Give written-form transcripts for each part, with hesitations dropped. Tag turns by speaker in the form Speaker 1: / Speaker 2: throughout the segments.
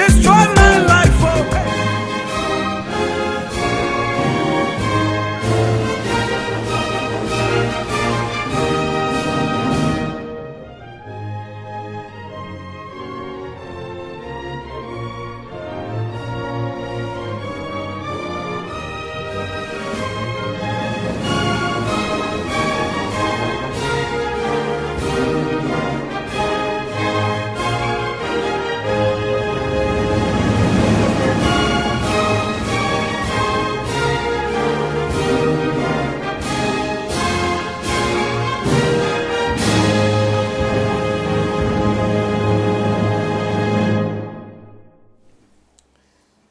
Speaker 1: destroy my life. Oh.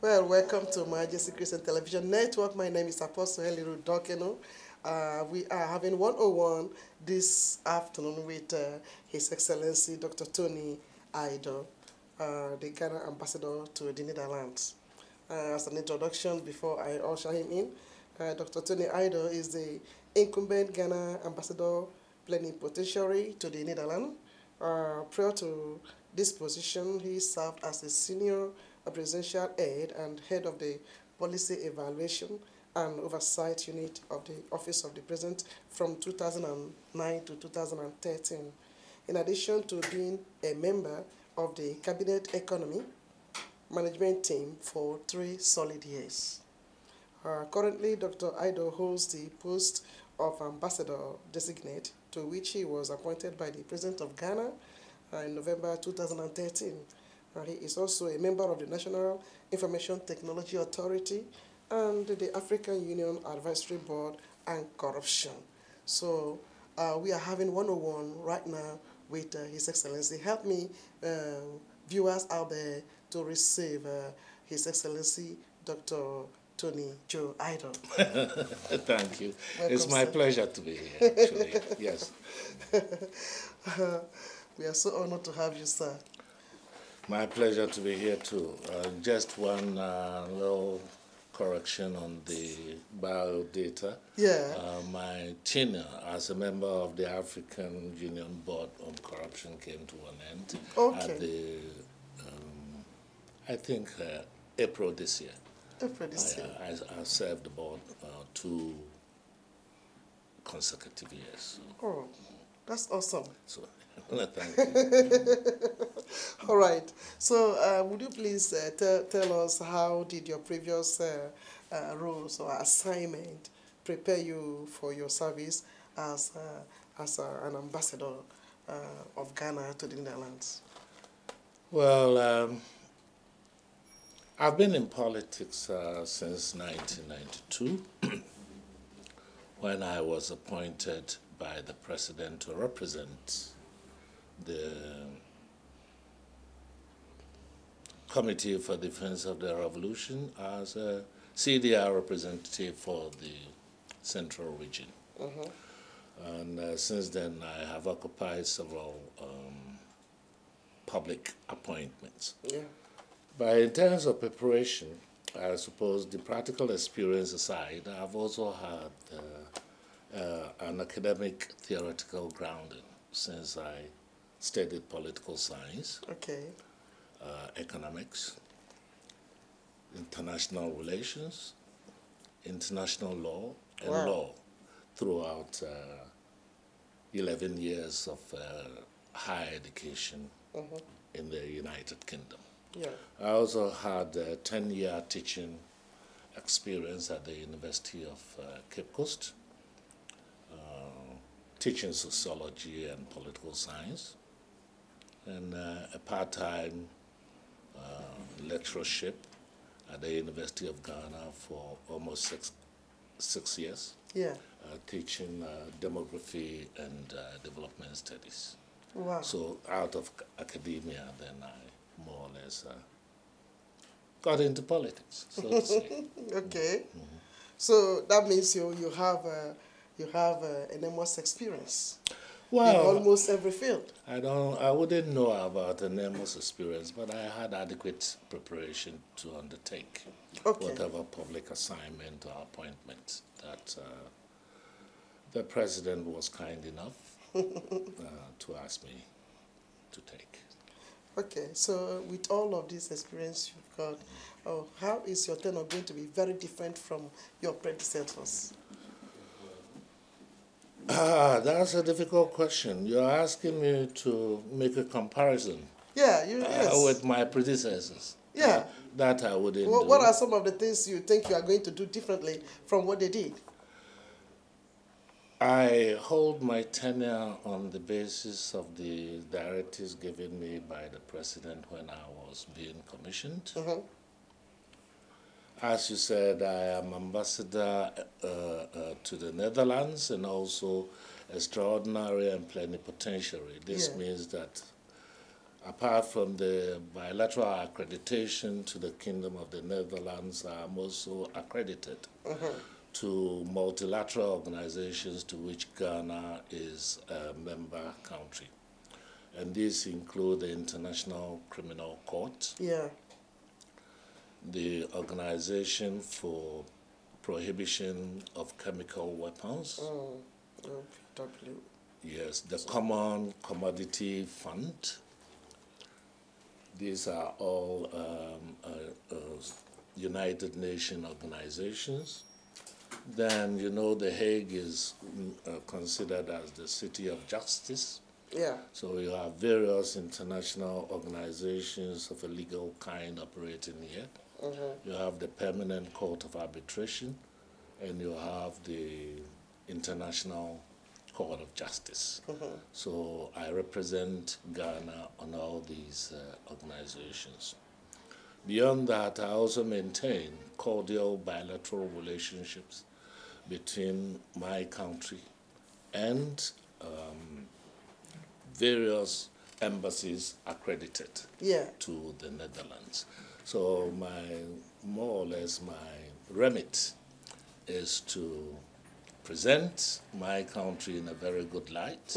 Speaker 2: Well, welcome to Majesty Christian Television Network. My name is Apostle Aidoo. We are having 101 this afternoon with His Excellency Dr. Tony Aidoo, the Ghana ambassador to the Netherlands. As an introduction, before I usher him in, Dr. Tony Aidoo is the incumbent Ghana ambassador plenipotentiary to the Netherlands. Prior to this position, he served as a senior presidential aide and head of the policy evaluation and oversight unit of the Office of the President from 2009 to 2013. In addition to being a member of the Cabinet Economy Management team for 3 solid years. Currently, Dr. Aidoo holds the post of Ambassador Designate, to which he was appointed by the President of Ghana in November 2013. He is also a member of the National Information Technology Authority and the African Union Advisory Board and Corruption. So we are having 101 right now with His Excellency. Help me, viewers out there, to receive His Excellency Dr. Tony Joe Aidoo.
Speaker 3: Thank you.
Speaker 2: Welcome,
Speaker 3: it's my
Speaker 2: sir.
Speaker 3: pleasure to be here, actually. Yes.
Speaker 2: We are so honored to have you, sir.
Speaker 3: My pleasure to be here too. Just one little correction on the bio data.
Speaker 2: Yeah.
Speaker 3: My tenure as a member of the African Union Board on Corruption came to an end
Speaker 2: Okay.
Speaker 3: at the, I think, April this year.
Speaker 2: April this year.
Speaker 3: I served the board 2 consecutive years.
Speaker 2: Oh, that's awesome.
Speaker 3: So, thank you.
Speaker 2: All right. So, would you please tell us how did your previous roles or assignment prepare you for your service as an ambassador of Ghana to the Netherlands?
Speaker 3: Well, I've been in politics since 1992, when I was appointed by the president to represent the Committee for Defense of the Revolution as a CDR representative for the Central Region. And since then, I have occupied several public appointments.
Speaker 2: Yeah.
Speaker 3: But in terms of preparation, I suppose the practical experience aside, I've also had an academic theoretical grounding since I studied political science,
Speaker 2: Okay.
Speaker 3: Economics, international relations, international law, and
Speaker 2: Wow.
Speaker 3: law throughout 11 years of higher education in the United Kingdom.
Speaker 2: Yeah.
Speaker 3: I also had a 10-year teaching experience at the University of Cape Coast, teaching sociology and political science, and a part-time lecturership at the University of Ghana for almost six years,
Speaker 2: Yeah.
Speaker 3: teaching demography and development studies.
Speaker 2: Wow.
Speaker 3: So out of academia, then I more or less got into politics, so to say.
Speaker 2: Okay. So that means you have enormous experience in almost every field.
Speaker 3: I wouldn't know about enormous experience, but I had adequate preparation to undertake whatever public assignment or appointment that the president was kind enough to ask me to take.
Speaker 2: Okay, so with all of this experience you've got, how is your tenure going to be very different from your predecessors?
Speaker 3: That's a difficult question. You're asking me to make a comparison
Speaker 2: Yeah, yes.
Speaker 3: with my predecessors.
Speaker 2: Yeah.
Speaker 3: That I wouldn't do.
Speaker 2: What are some of the things you think you are going to do differently from what they did?
Speaker 3: I hold my tenure on the basis of the directives given me by the president when I was being commissioned. As you said, I am ambassador to the Netherlands and also extraordinary and plenipotentiary. This means that apart from the bilateral accreditation to the Kingdom of the Netherlands, I am also accredited to multilateral organizations to which Ghana is a member country. And these include the International Criminal Court, the Organization for Prohibition of Chemical Weapons, yes, the Common Commodity Fund. These are all United Nations organizations. Then, you know, The Hague is considered as the city of justice.
Speaker 2: Yeah.
Speaker 3: So you have various international organizations of a legal kind operating here. You have the Permanent Court of Arbitration, and you have the International Court of Justice. So I represent Ghana on all these organizations. Beyond that, I also maintain cordial bilateral relationships between my country and various embassies accredited to the Netherlands. So more or less my remit is to present my country in a very good light,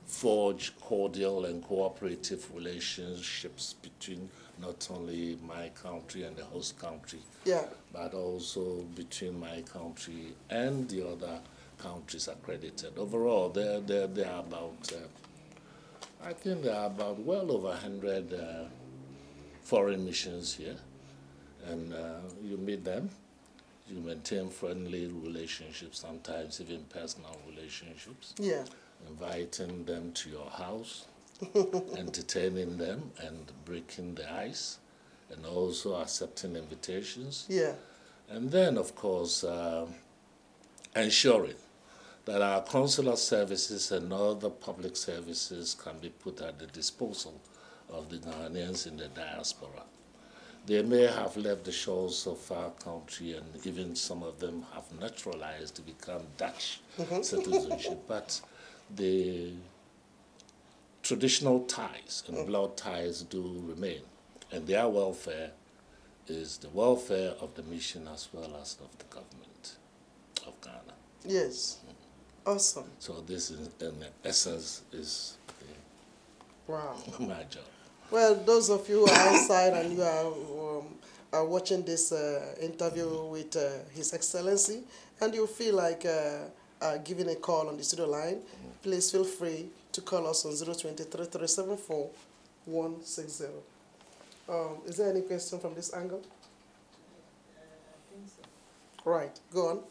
Speaker 3: forge cordial and cooperative relationships between not only my country and the host country, but also between my country and the other countries accredited. Overall, there are about, I think there are about well over 100 foreign missions here, and you meet them. You maintain friendly relationships, sometimes even personal relationships. Inviting them to your house, entertaining them and breaking the ice, and also accepting invitations. And then, of course, ensuring that our consular services and other public services can be put at the disposal of the Ghanaians in the diaspora. They may have left the shores of our country, and even some of them have naturalized to become Dutch citizenship, but the traditional ties and blood ties do remain, and their welfare is the welfare of the mission as well as of the government of Ghana.
Speaker 2: Yes. Awesome.
Speaker 3: So this, in essence, is my job.
Speaker 2: Well, those of you who are outside and you are watching this interview with His Excellency, and you feel like giving a call on the studio line, please feel free to call us on 023-374-160. Is there any question from this angle?
Speaker 4: I think so.
Speaker 2: Right, go on.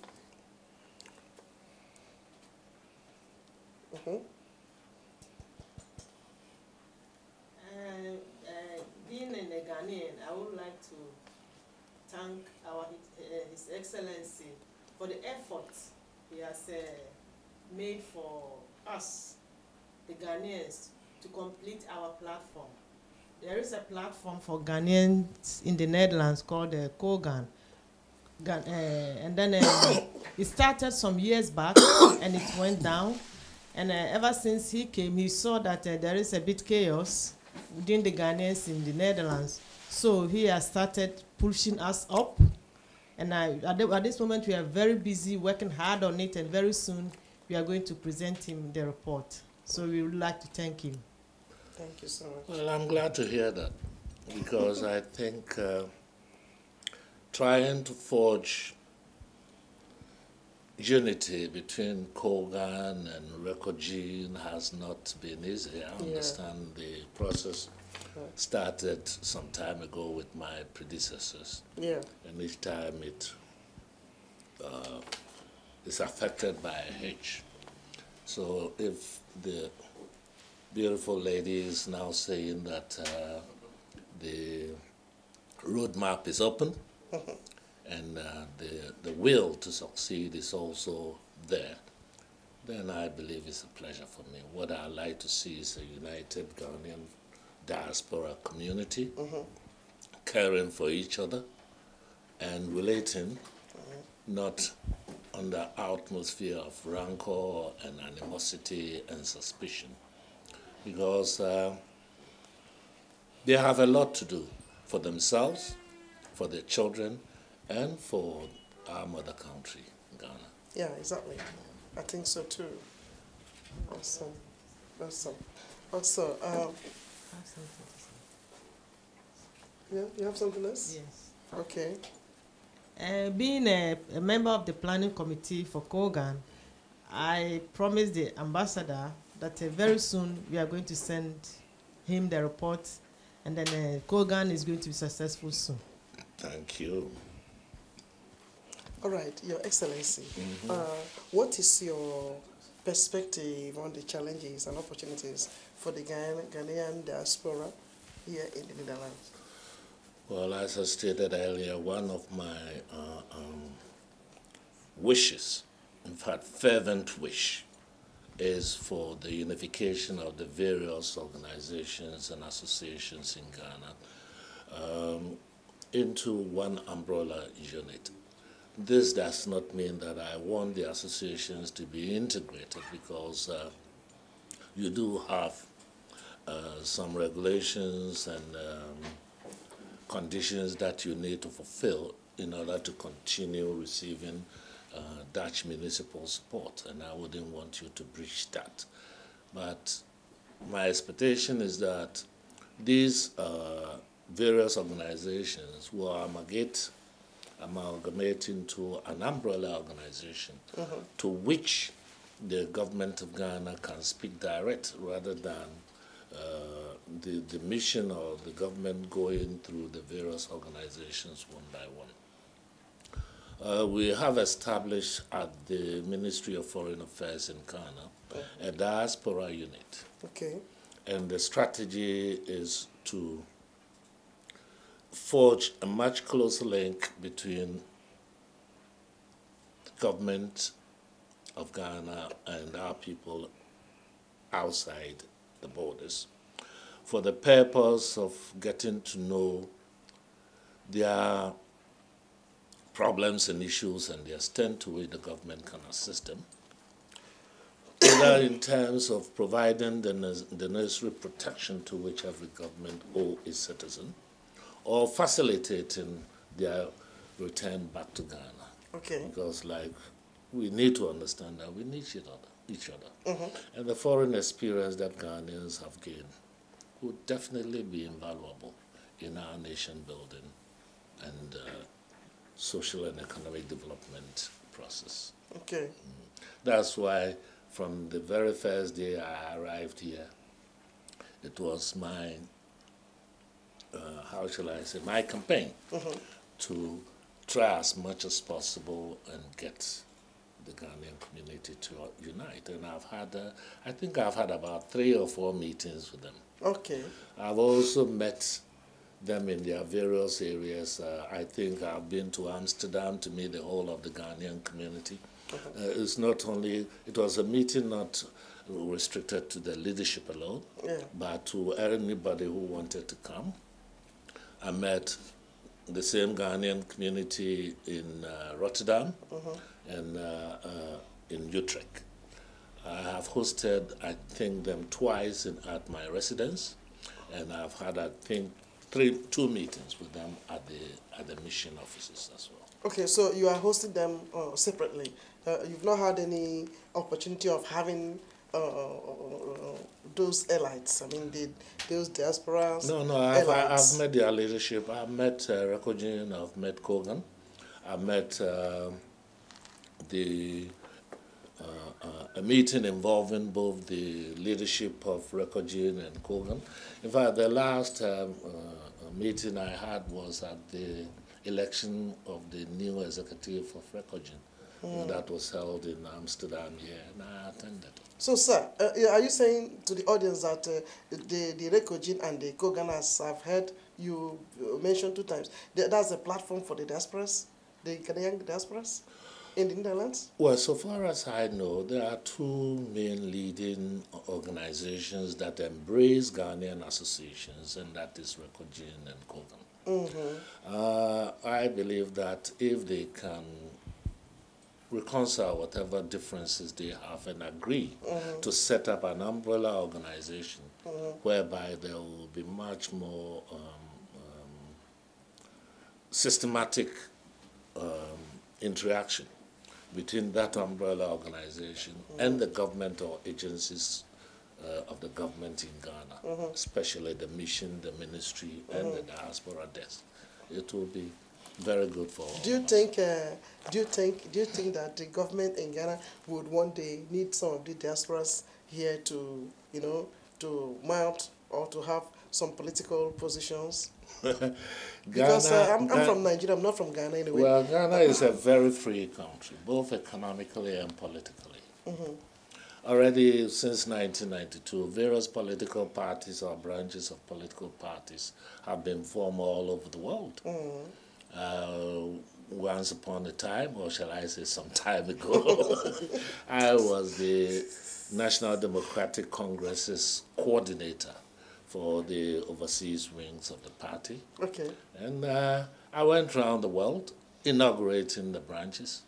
Speaker 4: Being a Ghanaian, I would like to thank His Excellency for the effort he has made for us, the Ghanaians, to complete our platform. There is a platform for Ghanaians in the Netherlands called Kogan. And then it started some years back and it went down. And ever since he came, he saw that there is a bit chaos within the Ghanaians in the Netherlands. So he has started pushing us up. And at this moment, we are very busy working hard on it. And very soon, we are going to present him the report. So we would like to thank him.
Speaker 2: Thank you so much.
Speaker 3: Well, I'm glad to hear that, because I think trying to forge unity between Kogan and Rekogene has not been easy. I understand the process started some time ago with my predecessors.
Speaker 2: Yeah.
Speaker 3: And each time it is affected by a hitch. So if the beautiful lady is now saying that the roadmap is open, and the will to succeed is also there, then I believe it's a pleasure for me. What I like to see is a united Ghanaian diaspora community, caring for each other and relating, not under atmosphere of rancor and animosity and suspicion, because they have a lot to do for themselves, for their children, and for our mother country, Ghana.
Speaker 2: Yeah, exactly. I think so too. Awesome. Awesome. Also, yeah, you have something else?
Speaker 4: Yes.
Speaker 2: Okay.
Speaker 4: Being a member of the planning committee for Kogan, I promised the ambassador that very soon we are going to send him the report, and then Kogan is going to be successful soon.
Speaker 3: Thank you.
Speaker 2: All right, Your Excellency. What is your perspective on the challenges and opportunities for the Ghanaian diaspora here in the Netherlands?
Speaker 3: Well, as I stated earlier, one of my wishes, in fact, fervent wish, is for the unification of the various organizations and associations in Ghana into one umbrella unit. This does not mean that I want the associations to be integrated, because you do have some regulations and conditions that you need to fulfill in order to continue receiving Dutch municipal support, and I wouldn't want you to breach that. But my expectation is that these various organizations will amalgamate into an umbrella organization to which the government of Ghana can speak direct, rather than the mission of the government going through the various organizations one by one. We have established at the Ministry of Foreign Affairs in Ghana a diaspora unit.
Speaker 2: Okay.
Speaker 3: And the strategy is to forge a much closer link between the government of Ghana and our people outside the borders, for the purpose of getting to know their problems and issues and the extent to which the government can assist them, either in terms of providing the necessary protection to which every government owes its citizen, or facilitating their return back to Ghana.
Speaker 2: Okay.
Speaker 3: Because, like, we need to understand that we need each other. And the foreign experience that Ghanaians have gained would definitely be invaluable in our nation building and social and economic development process.
Speaker 2: Okay.
Speaker 3: That's why from the very first day I arrived here, it was my, how shall I say, my campaign to try as much as possible and get the Ghanaian community to unite. And I've had, I think I've had about 3 or 4 meetings with them.
Speaker 2: Okay.
Speaker 3: I've also met them in their various areas. I think I've been to Amsterdam to meet the whole of the Ghanaian community. It's not only, it was a meeting not restricted to the leadership alone, but to anybody who wanted to come. I met the same Ghanaian community in Rotterdam and in Utrecht. I have hosted, I think, them twice at my residence, and I've had, I think, 2 meetings with them at the mission offices as well.
Speaker 2: Okay, so you are hosting them separately. You've not had any opportunity of having those elites, I mean, those diasporas?
Speaker 3: No, I've met their leadership. I've met Rekojin, I've met Kogan, I've met the a meeting involving both the leadership of Recogene and Kogan. In fact, the last meeting I had was at the election of the new executive of Recogene. That was held in Amsterdam here, and I attended.
Speaker 2: So, sir, are you saying to the audience that the Recogene and the Koganas, I've heard you mention 2 times, that's a platform for the diasporas, the Ghanaian diasporas in the Netherlands?
Speaker 3: Well, so far as I know, there are 2 main leading organizations that embrace Ghanaian associations, and that is Recogene and Kogan. I believe that if they can reconcile whatever differences they have and agree to set up an umbrella organization whereby there will be much more systematic interaction between that umbrella organization and the government or agencies of the government in Ghana, especially the mission, the ministry, and the diaspora desk. It will be very good for all.
Speaker 2: Do you think that the government in Ghana would one day need some of the diasporas here to, to mount or to have some political positions? Because I'm from Nigeria, I'm not from Ghana anyway.
Speaker 3: Well, Ghana is a very free country, both economically and politically. Already since 1992, various political parties or branches of political parties have been formed all over the world. Once upon a time, or shall I say some time ago, I was the National Democratic Congress's coordinator for the overseas wings of the party.
Speaker 2: Okay.
Speaker 3: And I went around the world inaugurating the branches.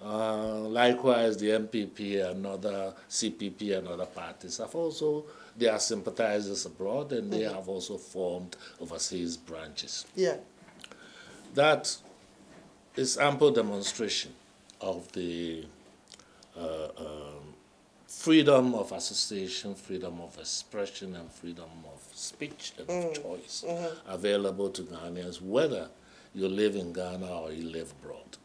Speaker 3: Likewise, the MPP and other CPP and other parties have also, they are sympathizers abroad, and they have also formed overseas branches.
Speaker 2: Yeah.
Speaker 3: That is ample demonstration of the freedom of association, freedom of expression, and freedom of speech and of choice available to Ghanaians, whether you live in Ghana or you live abroad.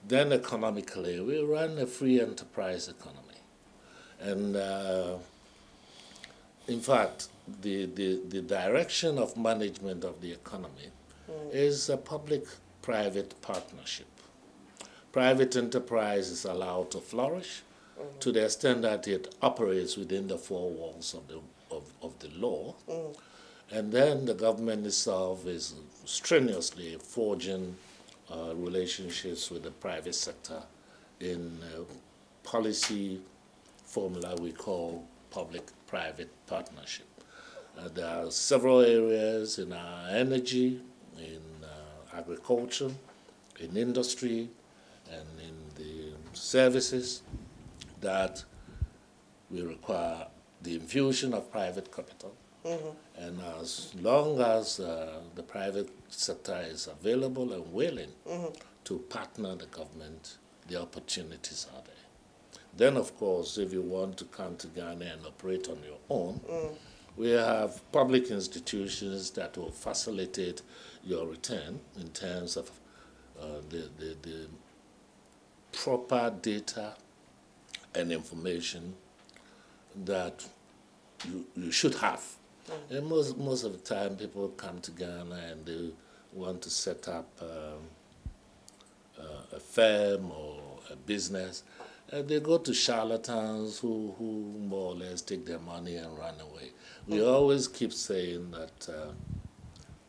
Speaker 3: Then economically, we run a free enterprise economy. And in fact, the direction of management of the economy is a public-private partnership. Private enterprise is allowed to flourish to the extent that it operates within the 4 walls of the law. And then the government itself is strenuously forging relationships with the private sector in policy formula we call public-private partnership. There are several areas in our energy, in agriculture, in industry, and in the services that we require the infusion of private capital. And as long as the private sector is available and willing to partner the government, the opportunities are there. Then, of course, if you want to come to Ghana and operate on your own, we have public institutions that will facilitate your return in terms of the proper data and information that you should have. And most of the time, people come to Ghana and they want to set up a firm or a business. They go to charlatans who more or less take their money and run away. We always keep saying that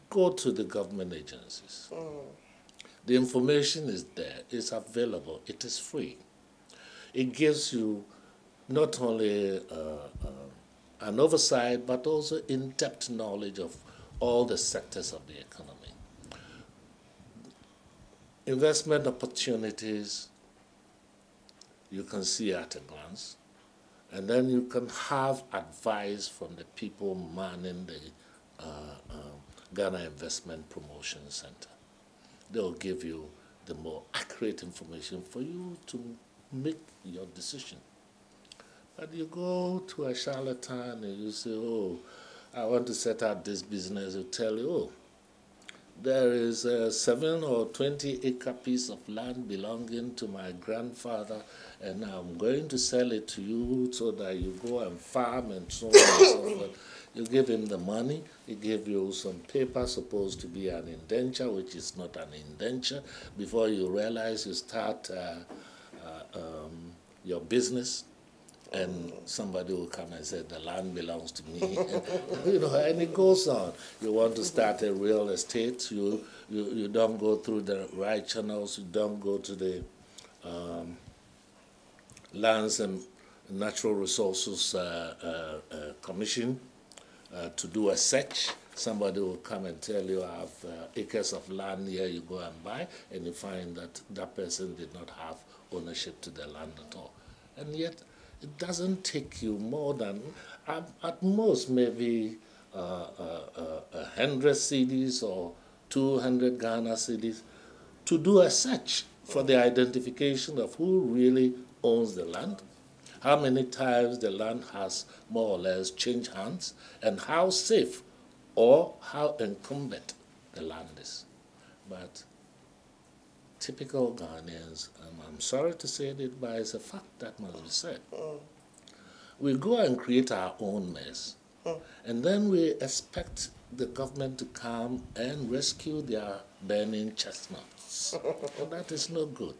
Speaker 3: go to the government agencies. The information is there, it's available, it is free. It gives you not only an oversight, but also in-depth knowledge of all the sectors of the economy. Investment opportunities you can see at a glance, and then you can have advice from the people manning the Ghana Investment Promotion Center. They'll give you the more accurate information for you to make your decision. But you go to a charlatan and you say, oh, I want to set up this business. They'll tell you, oh, there is a 7 or 20 acre piece of land belonging to my grandfather, and I'm going to sell it to you so that you go and farm and so on and so forth. You give him the money, he give you some paper supposed to be an indenture, which is not an indenture. Before you realize, you start your business, and somebody will come and say, the land belongs to me. You know, and it goes on. You want to start a real estate, you don't go through the right channels, you don't go to the Lands and Natural Resources Commission to do a search. Somebody will come and tell you, I have acres of land here, you go and buy, and you find that that person did not have ownership to the land at all. And yet, it doesn't take you more than, at most, maybe 100 cedis or 200 Ghana cedis to do a search for the identification of who really owns the land, how many times the land has more or less changed hands, and how safe or how incumbent the land is. But typical Ghanaians, I'm sorry to say it, but it's a fact that must be said. We go and create our own mess, and then we expect the government to come and rescue their burning chestnuts. And that is no good.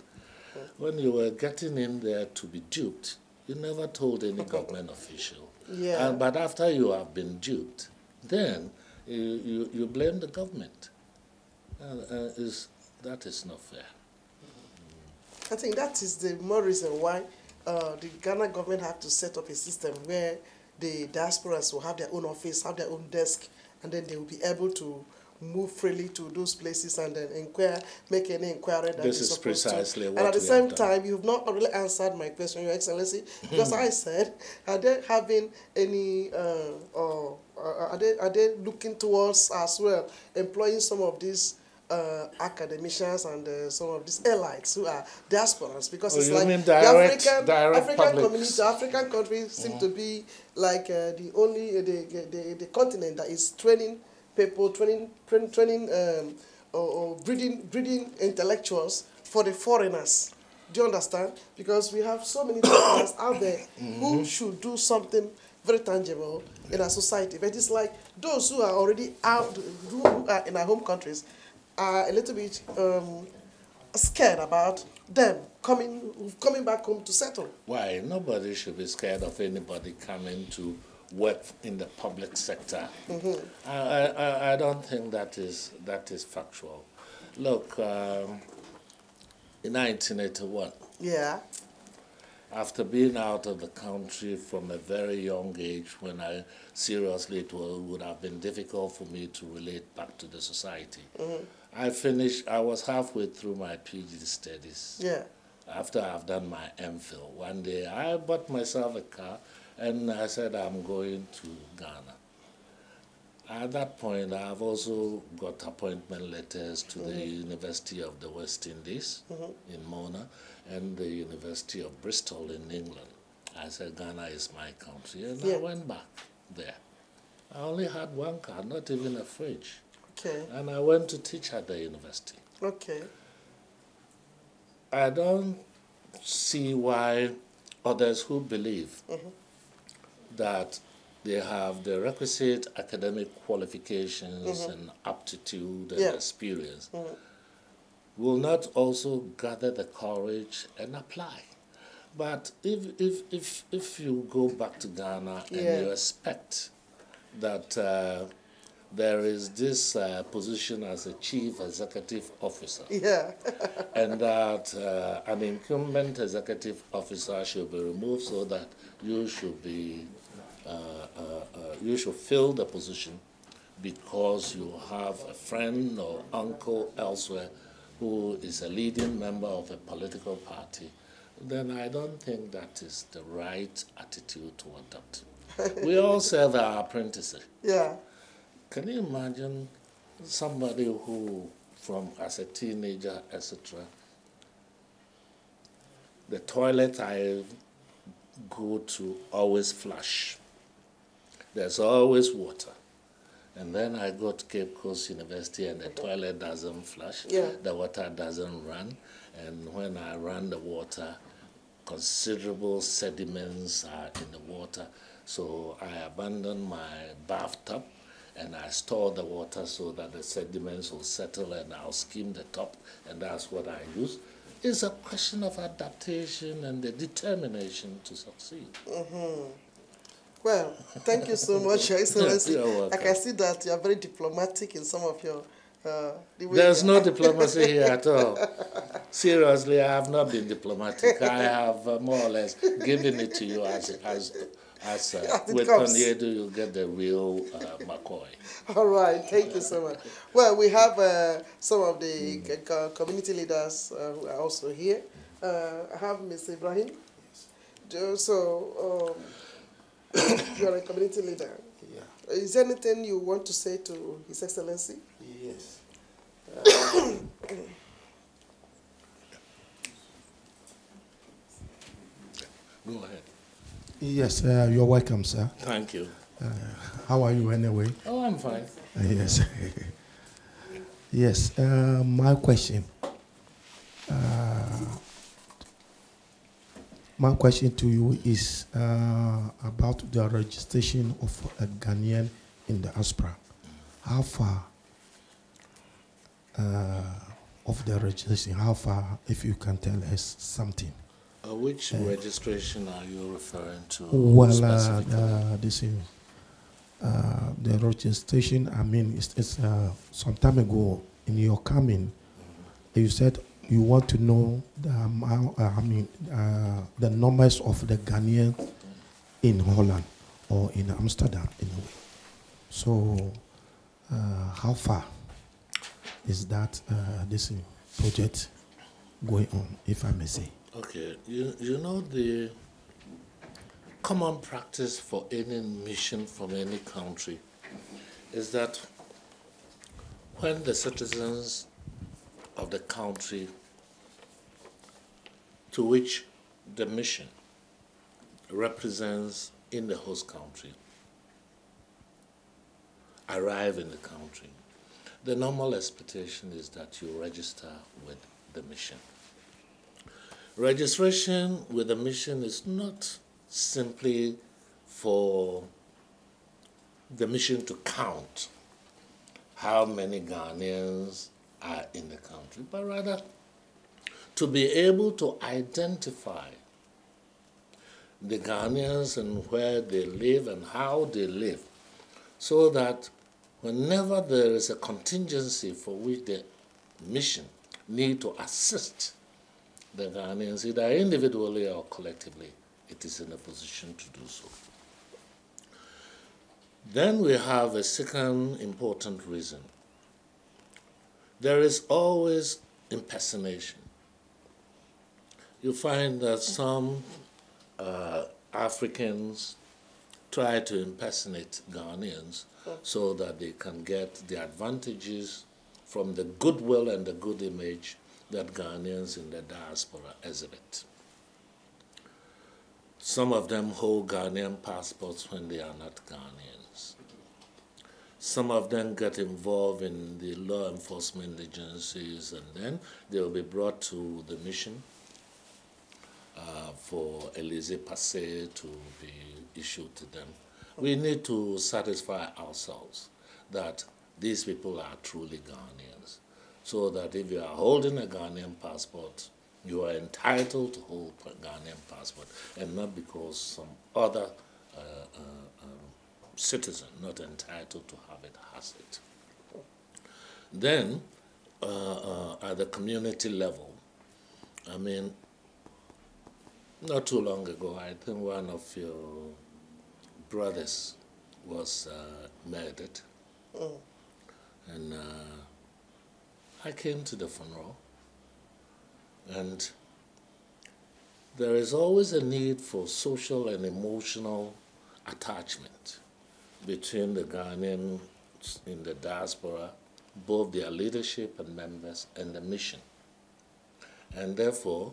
Speaker 3: When you were getting in there to be duped, you never told any government official.
Speaker 2: Yeah.
Speaker 3: But after you have been duped, then you blame the government. That is not fair.
Speaker 2: I think that is the more reason why the Ghana government have to set up a system where the diasporas will have their own office, have their own desk, and then they will be able to move freely to those places and then inquire, make any inquiry that
Speaker 3: This
Speaker 2: is
Speaker 3: is
Speaker 2: supposed
Speaker 3: precisely
Speaker 2: to.
Speaker 3: what
Speaker 2: And at the
Speaker 3: we
Speaker 2: same
Speaker 3: have done.
Speaker 2: time, you've not really answered my question, Your Excellency, because I said, are they having any, are they looking towards as well employing some of these academicians and some of these elites who are diasporans, because it's
Speaker 3: you
Speaker 2: like
Speaker 3: mean
Speaker 2: the
Speaker 3: direct
Speaker 2: African
Speaker 3: publics?
Speaker 2: community, the African countries seem to be like the only the continent that is training people, training or breeding intellectuals for the foreigners. Do you understand? Because we have so many foreigners out there who should do something very tangible in our society. But it's like those who are already out, who are in our home countries, are a little bit scared about them coming back home to settle.
Speaker 3: Why? Nobody should be scared of anybody coming to work in the public sector. I don't think that is factual. Look, in 1981,
Speaker 2: Yeah.
Speaker 3: after being out of the country from a very young age, when seriously it would have been difficult for me to relate back to the society. I was halfway through my PhD studies.
Speaker 2: Yeah.
Speaker 3: After I've done my MPhil, one day I bought myself a car and I said I'm going to Ghana. At that point, I've also got appointment letters to the University of the West Indies in Mona and the University of Bristol in England. I said Ghana is my country, and I went back there. I only had one car, not even a fridge.
Speaker 2: Okay.
Speaker 3: And I went to teach at the university.
Speaker 2: Okay.
Speaker 3: I don't see why others who believe that they have the requisite academic qualifications and aptitude and experience will not also gather the courage and apply. But if you go back to Ghana and you expect that there is this position as a chief executive officer, and that an incumbent executive officer should be removed so that you should be you should fill the position because you have a friend or uncle elsewhere who is a leading member of a political party, then I don't think that is the right attitude to adopt. We all serve our apprentices.
Speaker 2: Yeah.
Speaker 3: Can you imagine somebody who, as a teenager, etc., the toilet I go to always flush. There's always water. And then I go to Cape Coast University and the toilet doesn't flush, the water doesn't run. And when I run the water, considerable sediments are in the water. So I abandon my bathtub and I store the water so that the sediments will settle and I'll skim the top, and that's what I use. It's a question of adaptation and the determination to succeed.
Speaker 2: Well, thank you so much, Your Excellency.
Speaker 3: You're welcome.
Speaker 2: I can see that you are very diplomatic in some of your...
Speaker 3: There's no diplomacy here at all. Seriously, I have not been diplomatic. I have more or less given it to you as with Aidoo, you get the real McCoy.
Speaker 2: All right, thank you so much. Well, we have some of the community leaders who are also here. I have Mr. Ibrahim. So, you are a community leader. Yeah. Is there anything you want to say to His Excellency?
Speaker 5: Yes.
Speaker 3: Go ahead.
Speaker 5: Yes, you're welcome, sir.
Speaker 3: Thank you.
Speaker 5: How are you anyway?
Speaker 3: Oh, I'm fine.
Speaker 5: Yes. Yes, my question. My question to you is about the registration of a Ghanaian in the diaspora. How far of the registration? How far, if you can tell us something?
Speaker 3: Which registration are you referring to?
Speaker 5: Well, this is the registration. I mean, it's some time ago in your coming, you said you want to know the amount, the numbers of the Ghanaians in Holland or in Amsterdam, in a way. So, how far is that this project going on, if I may say?
Speaker 3: Okay, you know the common practice for any mission from any country is that when the citizens of the country to which the mission represents in the host country arrive in the country, the normal expectation is that you register with the mission. Registration with the mission is not simply for the mission to count how many Ghanaians are in the country, but rather to be able to identify the Ghanaians and where they live and how they live, so that whenever there is a contingency for which the mission need to assist the Ghanaians, either individually or collectively, it is in a position to do so. Then we have a second important reason. There is always impersonation. You find that some Africans try to impersonate Ghanaians so that they can get the advantages from the goodwill and the good image that Ghanaians in the diaspora exhibit. Some of them hold Ghanaian passports when they are not Ghanaians. Some of them get involved in the law enforcement agencies, and then they will be brought to the mission for a laissez-passer to be issued to them. We need to satisfy ourselves that these people are truly Ghanaians, so that if you are holding a Ghanaian passport, you are entitled to hold a Ghanaian passport, and not because some other citizen not entitled to have it has it. Then, at the community level, I mean, not too long ago, I think one of your brothers was murdered. And I came to the funeral, and there is always a need for social and emotional attachment between the Ghanaians in the diaspora, both their leadership and members, and the mission. And therefore,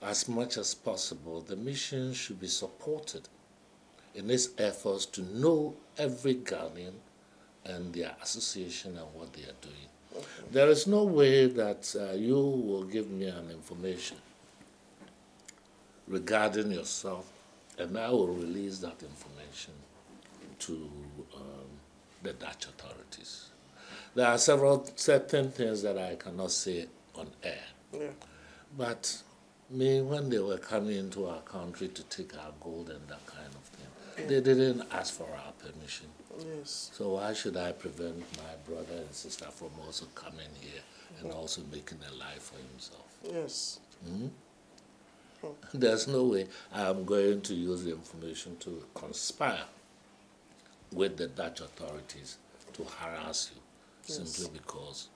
Speaker 3: as much as possible, the mission should be supported in its efforts to know every Ghanaian and their association and what they are doing. Okay. There is no way that you will give me an information regarding yourself, and I will release that information to the Dutch authorities. There are certain things that I cannot say on air. Yeah. But when they were coming into our country to take our gold and that kind of thing, yeah, they didn't ask for our permission. Yes. So why should I prevent my brother and sister from also coming here and also making a life for himself? Yes. Mm-hmm. There's no way I'm going to use the information to conspire with the Dutch authorities to harass you, yes, simply because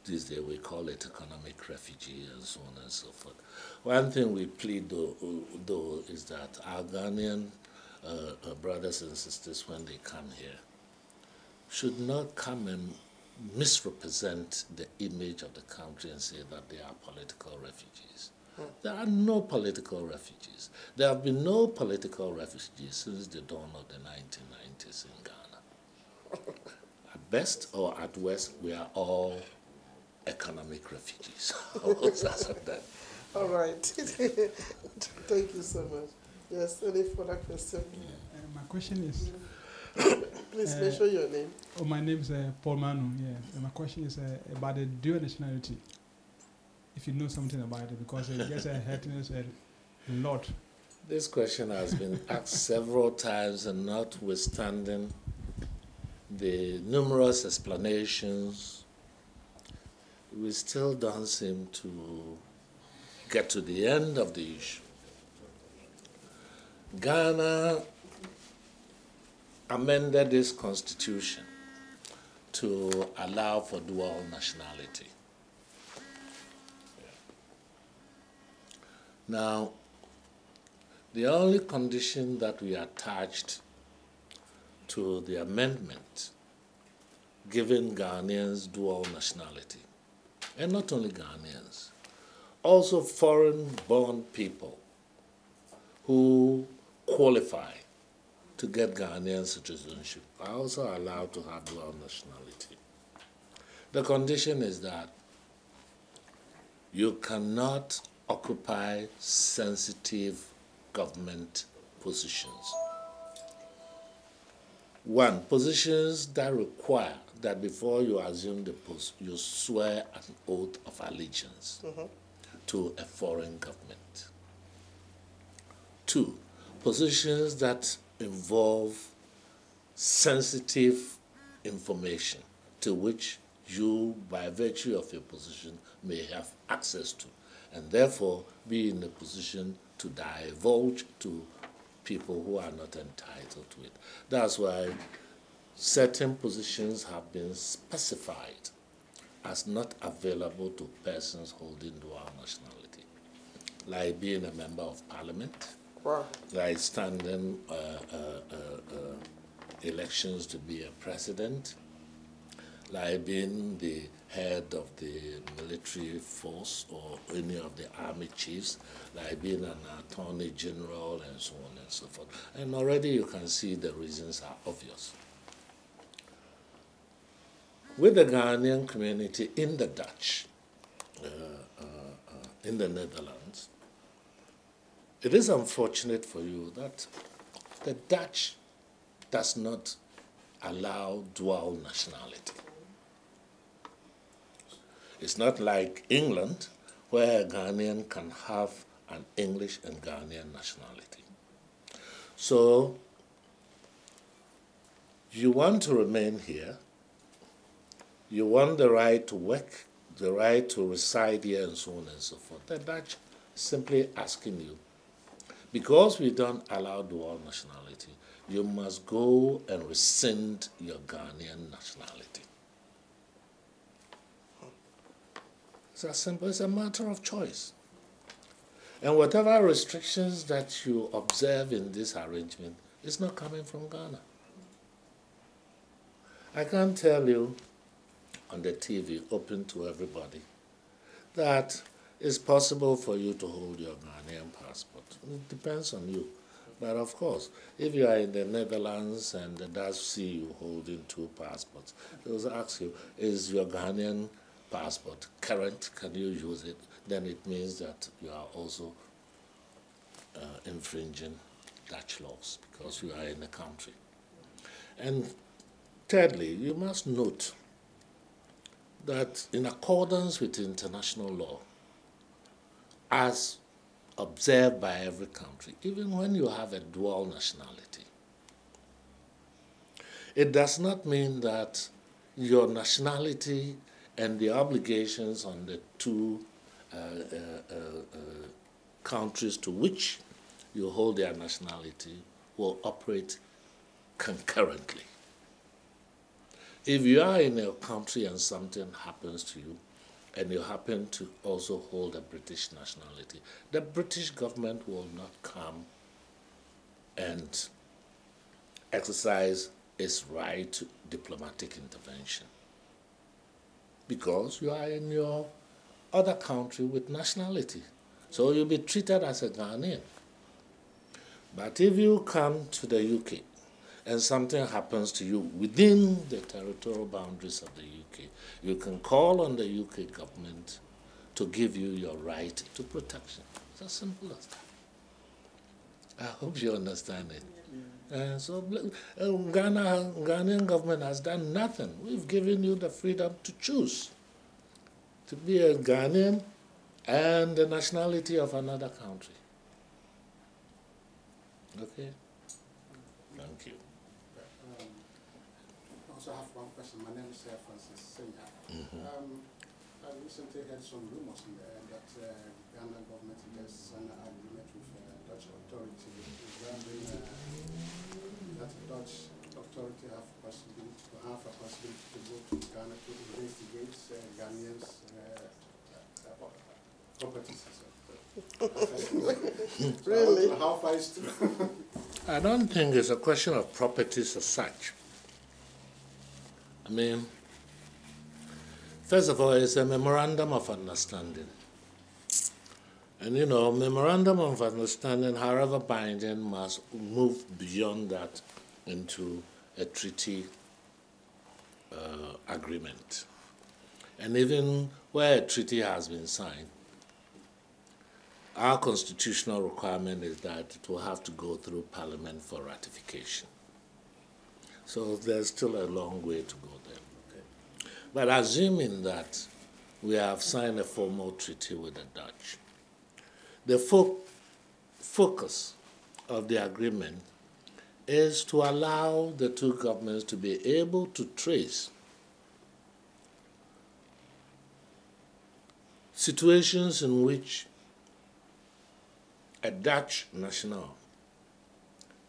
Speaker 3: these days we call it economic refugee and so on and so forth. One thing we plead though is that our Ghanaian brothers and sisters, when they come here, should not come and misrepresent the image of the country and say that they are political refugees. There are no political refugees. There have been no political refugees since the dawn of the 1990s in Ghana. At best or at worst, we are all economic refugees.
Speaker 2: All right. Thank you so much. Yes, any further question?
Speaker 6: My question is...
Speaker 2: Please mention your name.
Speaker 6: Oh, my name is Paul Manu, yeah. And my question is about the dual nationality. If you know something about it, because it gets hurting us a lot.
Speaker 3: This question has been asked several times, and notwithstanding the numerous explanations, we still don't seem to get to the end of the issue. Ghana amended this constitution to allow for dual nationality. Now, the only condition that we attached to the amendment giving Ghanaians dual nationality, and not only Ghanaians, also foreign-born people who qualify to get Ghanaian citizenship are also allowed to have dual nationality. The condition is that you cannot occupy sensitive government positions. One, positions that require that before you assume the post, you swear an oath of allegiance to a foreign government. Two, positions that involve sensitive information to which you, by virtue of your position, may have access to, and therefore be in a position to divulge to people who are not entitled to it. That's why certain positions have been specified as not available to persons holding dual nationality, like being a member of parliament, wow, like standing elections to be a president, like being the head of the military force or any of the army chiefs, like being an attorney general and so on and so forth. And already you can see the reasons are obvious. With the Ghanaian community in the Dutch, in the Netherlands, it is unfortunate for you that the Dutch does not allow dual nationality. It's not like England, where a Ghanaian can have an English and Ghanaian nationality. So you want to remain here, you want the right to work, the right to reside here, and so on and so forth. The Dutch simply asking you, because we don't allow dual nationality, you must go and rescind your Ghanaian nationality. It's as simple as a matter of choice. And whatever restrictions that you observe in this arrangement is not coming from Ghana. I can't tell you on the TV, open to everybody, that it's possible for you to hold your Ghanaian passport. It depends on you. But of course, if you are in the Netherlands and the Dutch see you holding 2 passports, they will ask you, is your Ghanaian passport current? Can you use it? Then it means that you are also infringing Dutch laws because you are in the country. And thirdly, you must note that in accordance with international law, as observed by every country, even when you have a dual nationality, it does not mean that your nationality and the obligations on the 2 countries to which you hold their nationality will operate concurrently. If you are in a country and something happens to you, and you happen to also hold a British nationality, the British government will not come and exercise its right to diplomatic intervention because you are in your other country with nationality. So you'll be treated as a Ghanaian. But if you come to the UK and something happens to you within the territorial boundaries of the UK, you can call on the UK government to give you your right to protection. It's as simple as that. I hope you understand it. So Ghanaian government has done nothing. We've given you the freedom to choose to be a Ghanaian and the nationality of another country. Okay? Thank you.
Speaker 7: I also have one question. My name is Francis Senya. I recently heard some rumors in the air that Ghana government has an agreement with Dutch authority regarding that Dutch authority have a possibility to go to Ghana to investigate Ghanaians' properties.
Speaker 2: Really?
Speaker 7: How far is it?
Speaker 3: I don't think it's a question of properties as such. I mean, first of all, it's a memorandum of understanding. And you know, memorandum of understanding, however binding, must move beyond that into a treaty agreement. And even where a treaty has been signed, our constitutional requirement is that it will have to go through Parliament for ratification. So there's still a long way to go there. Okay. But assuming that we have signed a formal treaty with the Dutch, the focus of the agreement is to allow the 2 governments to be able to trace situations in which a Dutch national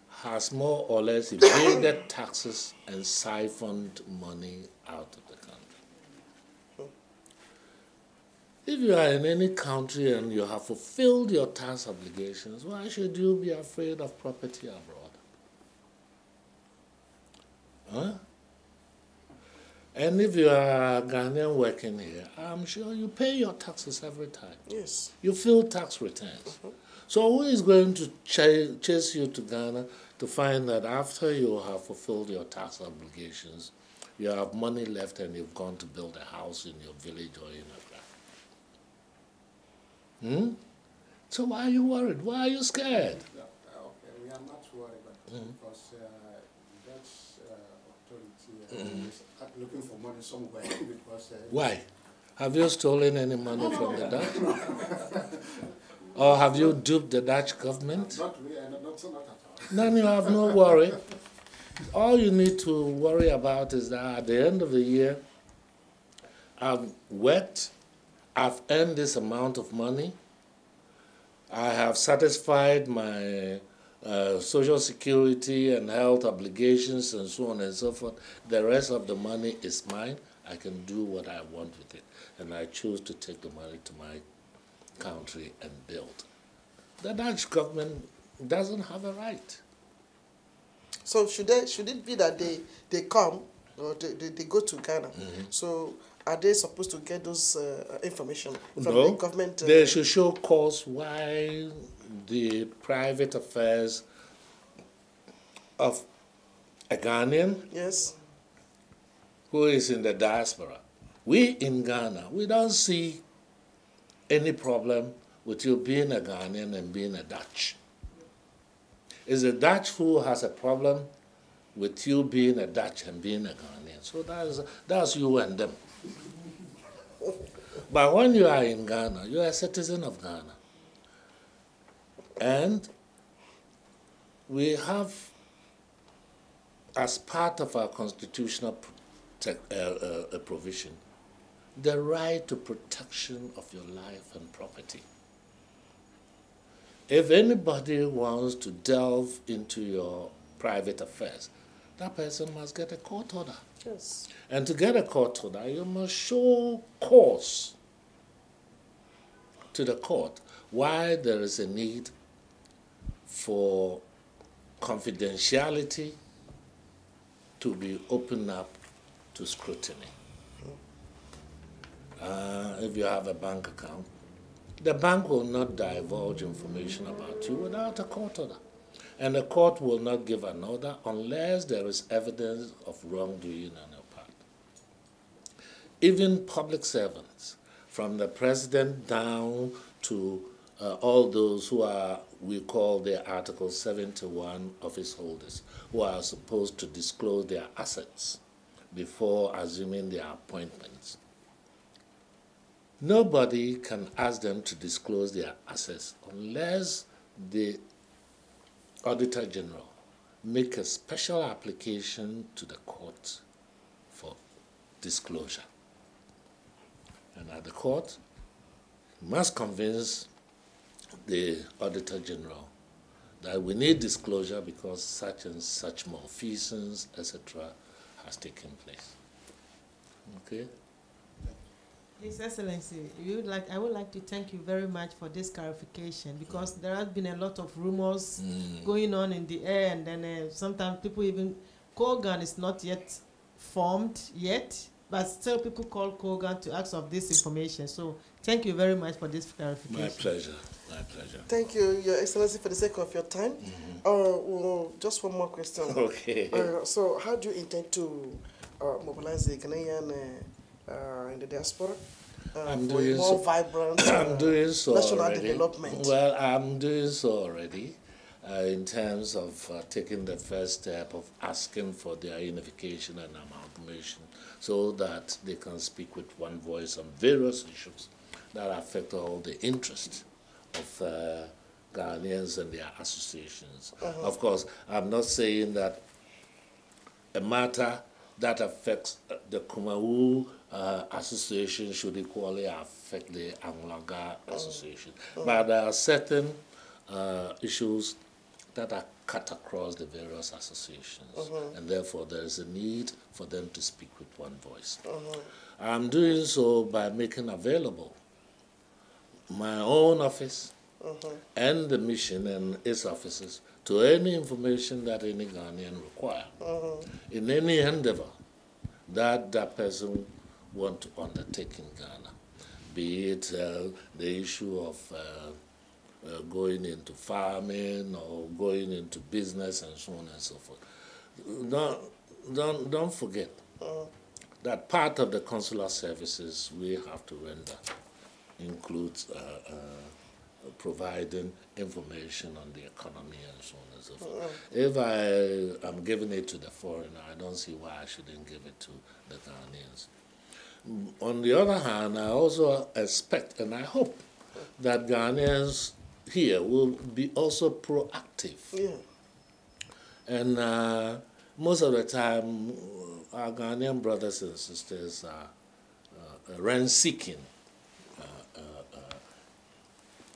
Speaker 3: has more or less evaded taxes and siphoned money out of the country. If you are in any country and you have fulfilled your tax obligations, why should you be afraid of property abroad? Huh? And if you are a Ghanaian working here, I'm sure you pay your taxes every time.
Speaker 2: Yes.
Speaker 3: You fill tax returns. So who is going to chase you to Ghana to find that after you have fulfilled your tax obligations, you have money left and you've gone to build a house in your village or in Accra? So why are you worried? Why are you scared?
Speaker 7: Okay, we are not worried, but because Dutch authority is looking for money somewhere. Because
Speaker 3: why? Have you stolen any money from the Dutch? Or have you duped the Dutch government?
Speaker 7: Not really, not at all.
Speaker 3: Then you have no worry. All you need to worry about is that at the end of the year, I've worked, I've earned this amount of money, I have satisfied my social security and health obligations and so on and so forth. The rest of the money is mine. I can do what I want with it. And I choose to take the money to my country and build. The Dutch government doesn't have a right.
Speaker 2: So should it be that they come or they go to Ghana? So are they supposed to get those information from the government?
Speaker 3: They should show cause why the private affairs of a Ghanaian
Speaker 2: Yes.
Speaker 3: who is in the diaspora. We in Ghana, we don't see any problem with you being a Ghanaian and being a Dutch. It's the Dutch who has a problem with you being a Dutch and being a Ghanaian. So that's you and them. But when you are in Ghana, you are a citizen of Ghana. And we have, as part of our constitutional provision, the right to protection of your life and property. If anybody wants to delve into your private affairs, that person must get a court order.
Speaker 2: Yes.
Speaker 3: And to get a court order, you must show cause to the court why there is a need for confidentiality to be opened up to scrutiny. If you have a bank account, the bank will not divulge information about you without a court order. And the court will not give an order unless there is evidence of wrongdoing on your part. Even public servants, from the president down to all those who are, we call the Article 71 office holders, who are supposed to disclose their assets before assuming their appointments. Nobody can ask them to disclose their assets unless the Auditor General make a special application to the court for disclosure. And at the court, you must convince the Auditor General that we need disclosure because such and such malfeasance, etc., has taken place. Okay?
Speaker 4: His Excellency, I would like to thank you very much for this clarification, because there has been a lot of rumors going on in the air, and then sometimes people even, Kogan is not yet formed yet, but still people call Kogan to ask of this information. So thank you very much for this clarification.
Speaker 3: My pleasure. My pleasure.
Speaker 2: Thank you, Your Excellency, for the sake of your time. Well, just one more question.
Speaker 3: Okay.
Speaker 2: So how do you intend to mobilize the Ghanaian in the diaspora for more vibrant
Speaker 3: I'm doing so
Speaker 2: national
Speaker 3: already.
Speaker 2: development?
Speaker 3: Well, I'm doing so already in terms of taking the first step of asking for their unification and amalgamation so that they can speak with one voice on various issues that affect all the interests of Ghanaians and their associations. Of course, I'm not saying that a matter that affects the Kumawu association should equally affect the Anglaga association. But there are certain issues that are cut across the various associations, and therefore there is a need for them to speak with one voice. I'm doing so by making available my own office and the mission and its offices to any information that any Ghanaian require in any endeavor that that person want to undertake in Ghana, be it the issue of going into farming or going into business and so on and so forth. Don't forget that part of the consular services we have to render includes providing information on the economy and so on and so forth. If I am giving it to the foreigner, I don't see why I shouldn't give it to the Ghanaians. On the other hand, I also expect and I hope that Ghanaians here will be also proactive.
Speaker 2: Yeah.
Speaker 3: And most of the time, our Ghanaian brothers and sisters are rent-seeking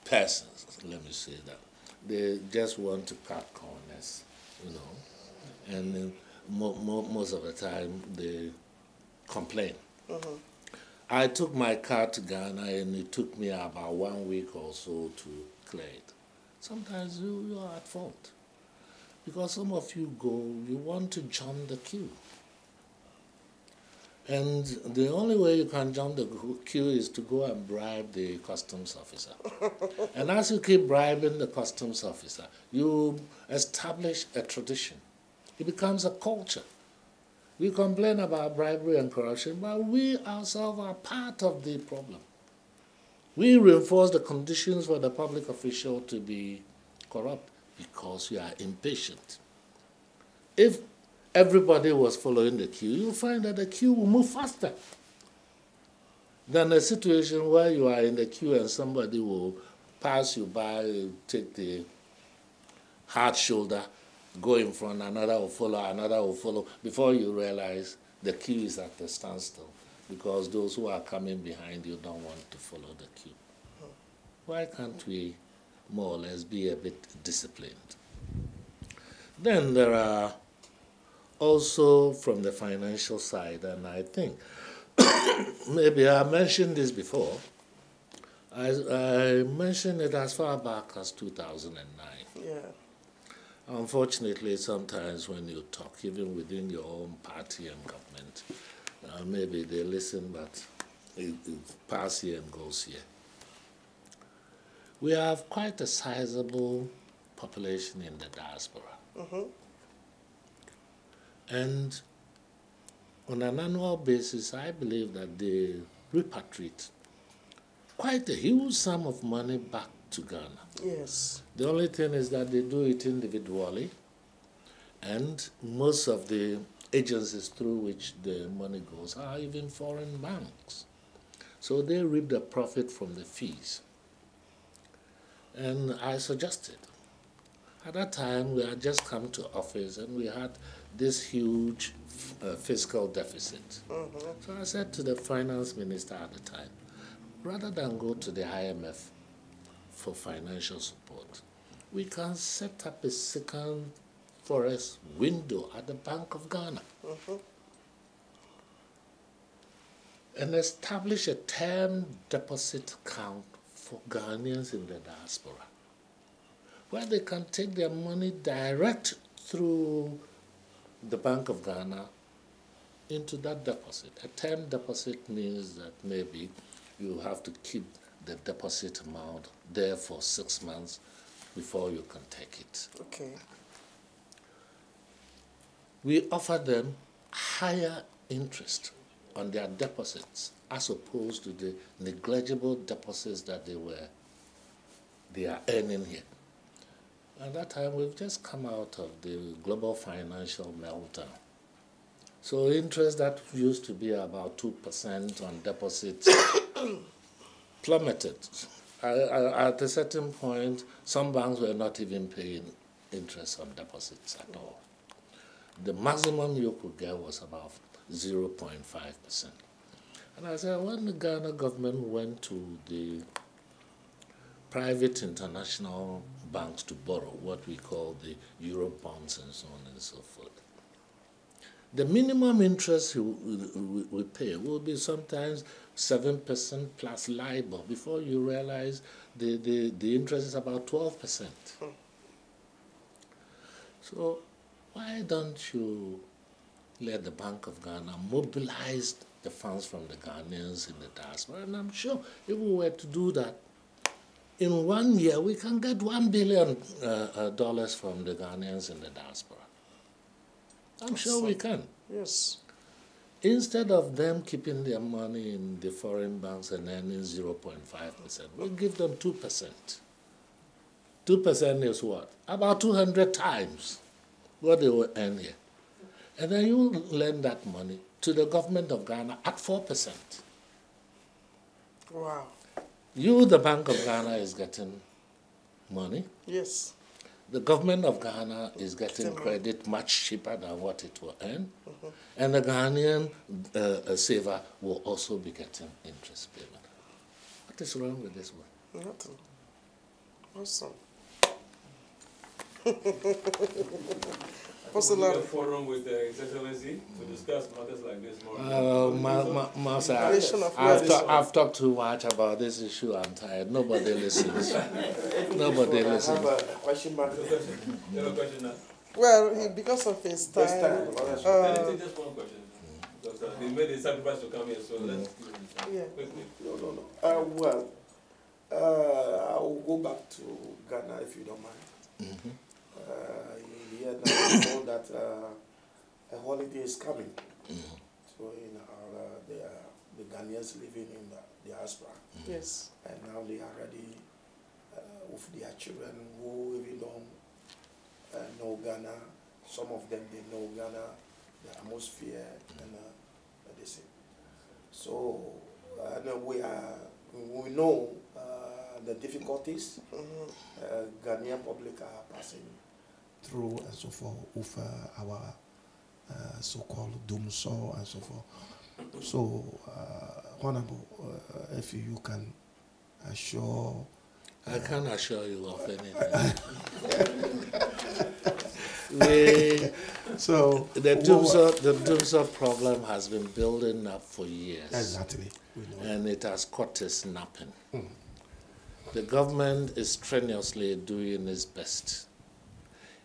Speaker 3: persons, let me say that. They just want to cut corners, you know, and most of the time they complain. I took my car to Ghana and it took me about 1 week or so to clear it. Sometimes you are at fault because some of you you want to jump the queue. And the only way you can jump the queue is to go and bribe the customs officer. And as you keep bribing the customs officer, you establish a tradition It becomes a culture. We complain about bribery and corruption, but we ourselves are part of the problem. We reinforce the conditions for the public official to be corrupt because we are impatient. If everybody was following the queue, you'll find that the queue will move faster than a situation where you are in the queue and somebody will pass you by, take the hard shoulder, go in front, another will follow. Before you realize the queue is at a standstill because those who are coming behind you don't want to follow the queue. Why can't we more or less be a bit disciplined? Then there are also from the financial side, and I think maybe I mentioned this before. I mentioned it as far back as 2009.
Speaker 2: Yeah.
Speaker 3: Unfortunately, sometimes when you talk, even within your own party and government, maybe they listen, but it passes here and goes here. We have quite a sizable population in the diaspora. And on an annual basis, I believe that they repatriate quite a huge sum of money back to Ghana.
Speaker 2: Yes.
Speaker 3: The only thing is that they do it individually, and most of the agencies through which the money goes are even foreign banks. So they reap the profit from the fees. And I suggested, at that time we had just come to office and we had this huge fiscal deficit. So I said to the finance minister at the time, rather than go to the IMF for financial support, we can set up a second forest window at the Bank of Ghana and establish a term deposit account for Ghanaians in the diaspora, where they can take their money direct through the Bank of Ghana into that deposit. A term deposit means that maybe you have to keep the deposit amount there for 6 months before you can take it.
Speaker 2: Okay.
Speaker 3: We offer them higher interest on their deposits as opposed to the negligible deposits that they are earning here. At that time, we've just come out of the global financial meltdown. So interest that used to be about 2% on deposits plummeted. At a certain point, some banks were not even paying interest on deposits at all. The maximum you could get was about 0.5%. And I said, when the Ghana government went to the private international banks to borrow, what we call the Euro bonds and so on and so forth, the minimum interest we pay will be sometimes 7% plus LIBOR. Before you realize the interest is about 12%. So why don't you let the Bank of Ghana mobilize the funds from the Ghanaians in the diaspora? And I'm sure if we were to do that, in 1 year we can get $1 billion from the Ghanaians in the diaspora. I'm sure we can.
Speaker 2: Yes.
Speaker 3: Instead of them keeping their money in the foreign banks and earning 0.5%, we'll give them 2%. 2% is what? About 200 times what they will earn here. And then you lend that money to the government of Ghana at 4%.
Speaker 2: Wow.
Speaker 3: You, the Bank of Ghana, is getting money.
Speaker 2: Yes.
Speaker 3: The government of Ghana is getting credit much cheaper than what it will earn. And the Ghanaian saver will also be getting interest payment. What is wrong with this one?
Speaker 2: Nothing. Awesome.
Speaker 1: We'll a forum with His Excellency to discuss matters like this more.
Speaker 3: Master, I've talked too much about this issue. I'm tired. Nobody listens. Nobody listens.
Speaker 1: You have a question now?
Speaker 2: Well, because of his time.
Speaker 1: Can I take just one question? Because they made a sacrifice to come here, so let's quickly.
Speaker 8: No. I will go back to Ghana if you don't mind.
Speaker 5: Here now we know that a holiday is coming. So the Ghanaians living in the diaspora.
Speaker 2: Yes.
Speaker 5: And now they are ready with their children who even don't know Ghana. Some of them, they know Ghana, the atmosphere, and medicine. So we know the difficulties Ghanaian public are passing through and so forth with our so-called doomsaw and so forth. So, Honorable, if you can assure...
Speaker 3: I can't assure you of anything.
Speaker 5: So
Speaker 3: the doomsaw problem has been building up for years.
Speaker 5: Exactly.
Speaker 3: And it has caught us napping. The government is strenuously doing its best.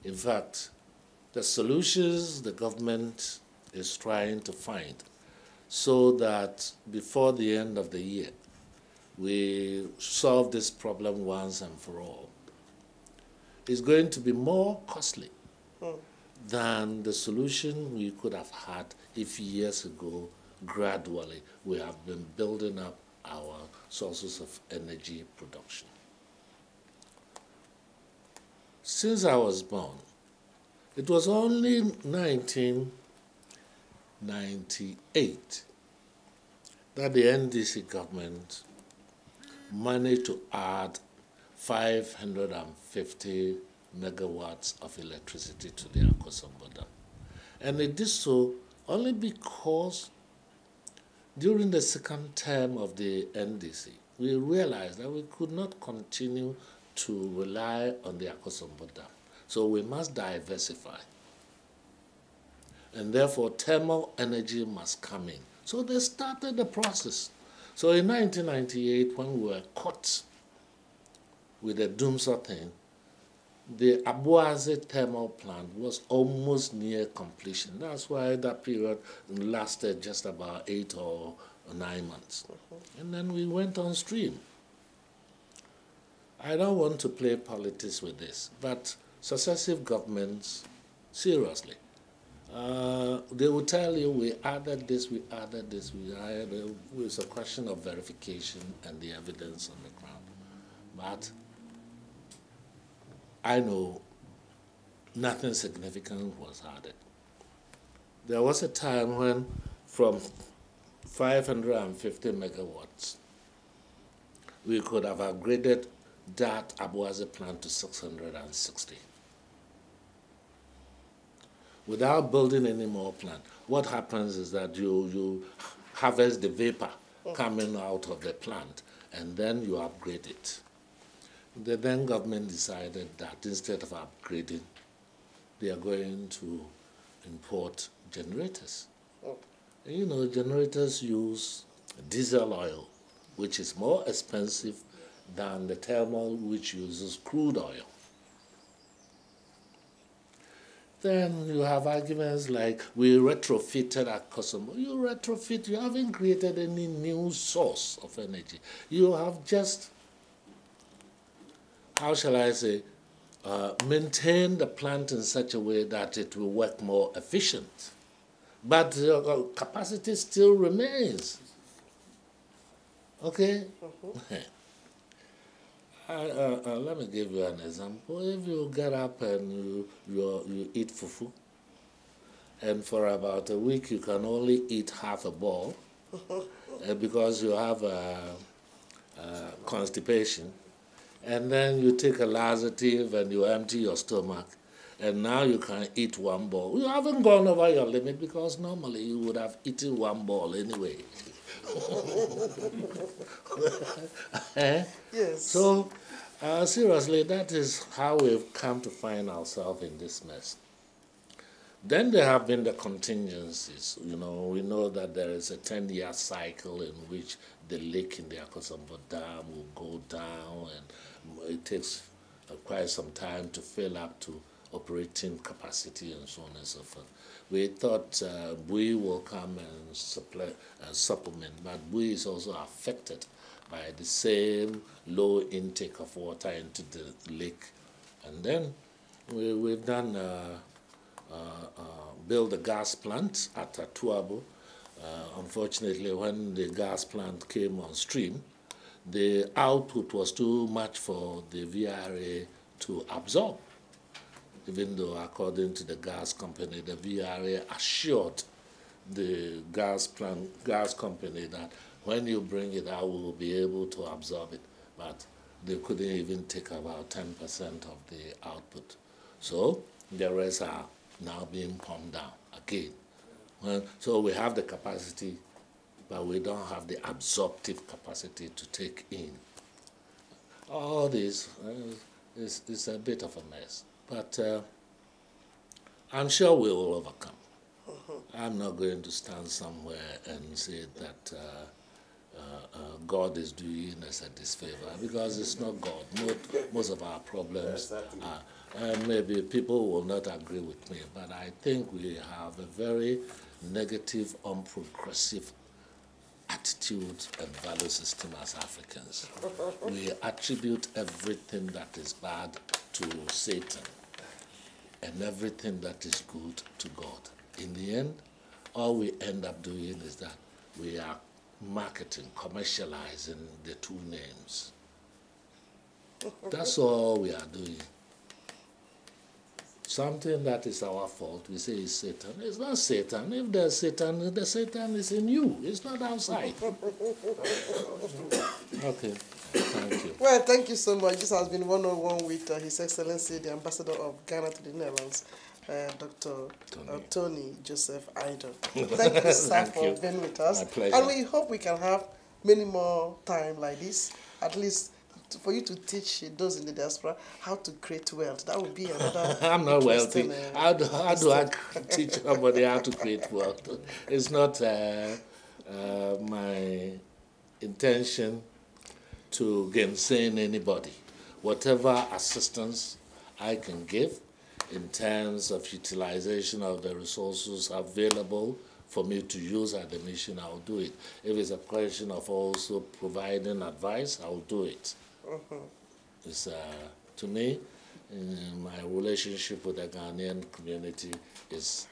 Speaker 3: In fact, the solutions the government is trying to find so that before the end of the year, we solve this problem once and for all, is going to be more costly than the solution we could have had if years ago, gradually, we have been building up our sources of energy production. Since I was born, it was only 1998 that the NDC government managed to add 550 megawatts of electricity to the Akosombo Dam. And it did so only because during the second term of the NDC, we realized that we could not continue to rely on the Akosombo Dam. So we must diversify. And therefore, thermal energy must come in. So they started the process. So in 1998, when we were caught with the doomsaw thing, the Abuaze thermal plant was almost near completion. That's why that period lasted just about 8 or 9 months. And then we went on stream. I don't want to play politics with this, but successive governments, seriously, they will tell you we added this, we added this, we added. It's a question of verification and the evidence on the ground. But I know nothing significant was added. There was a time when from 550 megawatts, we could have upgraded that Abuaze plant to 660. Without building any more plant, what happens is that you harvest the vapor coming out of the plant, and then you upgrade it. The then government decided that instead of upgrading, they are going to import generators. And you know, generators use diesel oil, which is more expensive than the thermal, which uses crude oil. Then you have arguments like, we retrofitted our customer. You retrofit, you haven't created any new source of energy. You have just, how shall I say, maintain the plant in such a way that it will work more efficient. But capacity still remains. Okay? Let me give you an example. If you get up and you eat fufu, and for about a week you can only eat half a ball because you have constipation, and then you take a laxative and you empty your stomach, and now you can eat one ball. You haven't gone over your limit because normally you would have eaten one ball anyway.
Speaker 2: Yes.
Speaker 3: So, seriously, that is how we've come to find ourselves in this mess. Then there have been the contingencies. You know, we know that there is a 10-year cycle in which the leak in the Akosombo Dam will go down, and it takes quite some time to fill up to operating capacity and so on and so forth. We thought Bui will come and supplement, but Bui is also affected by the same low intake of water into the lake. And then we've done build a gas plant at Tuabo. Unfortunately, when the gas plant came on stream, the output was too much for the VRA to absorb. Even though, according to the gas company, the VRA assured the gas company that when you bring it out, we will be able to absorb it. But they couldn't even take about 10% of the output. So the rest are now being pumped down again. So we have the capacity, but we don't have the absorptive capacity to take in. All this is a bit of a mess, but I'm sure we will overcome. I'm not going to stand somewhere and say that God is doing us a disfavor, because it's not God. Most of our problems are, and maybe people will not agree with me, but I think we have a very negative, unprogressive attitude and value system as Africans. We attribute everything that is bad to Satan and everything that is good to God. In the end, all we end up doing is that we are marketing, commercializing the two names. That's all we are doing. Something that is our fault, we say is Satan. It's not Satan. If there's Satan, the Satan is in you. It's not outside. Okay, thank you.
Speaker 2: Well, thank you so much. This has been 101 with His Excellency, the Ambassador of Ghana to the Netherlands, Dr. Tony Joseph Aidoo. Thank you, sir, for being with us.
Speaker 3: My pleasure.
Speaker 2: And we hope we can have many more time like this, at least for you to teach those in the diaspora how to create wealth. That would be another.
Speaker 3: I'm not wealthy. How do I teach somebody how to create wealth? It's not my intention to gainsay anybody. Whatever assistance I can give in terms of utilization of the resources available for me to use at the mission, I'll do it. If it's a question of also providing advice, I'll do it. It's, to me, my relationship with the Ghanaian community is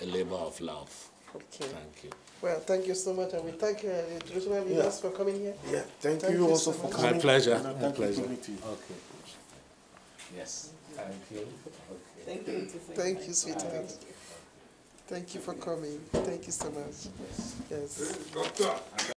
Speaker 3: a labor of love.
Speaker 2: Okay.
Speaker 3: Thank you.
Speaker 2: Well, thank you so much, and we thank the traditional leaders for coming here.
Speaker 5: Yeah, thank you also
Speaker 2: so
Speaker 5: for
Speaker 2: much.
Speaker 5: coming.
Speaker 3: My pleasure.
Speaker 5: And
Speaker 3: My
Speaker 5: thank you
Speaker 3: pleasure.
Speaker 5: to meet you.
Speaker 3: Okay. Yes. Thank you. Okay.
Speaker 4: Thank you.
Speaker 2: Thank you, sweetheart. Thank you for coming. Thank you so much. Yes.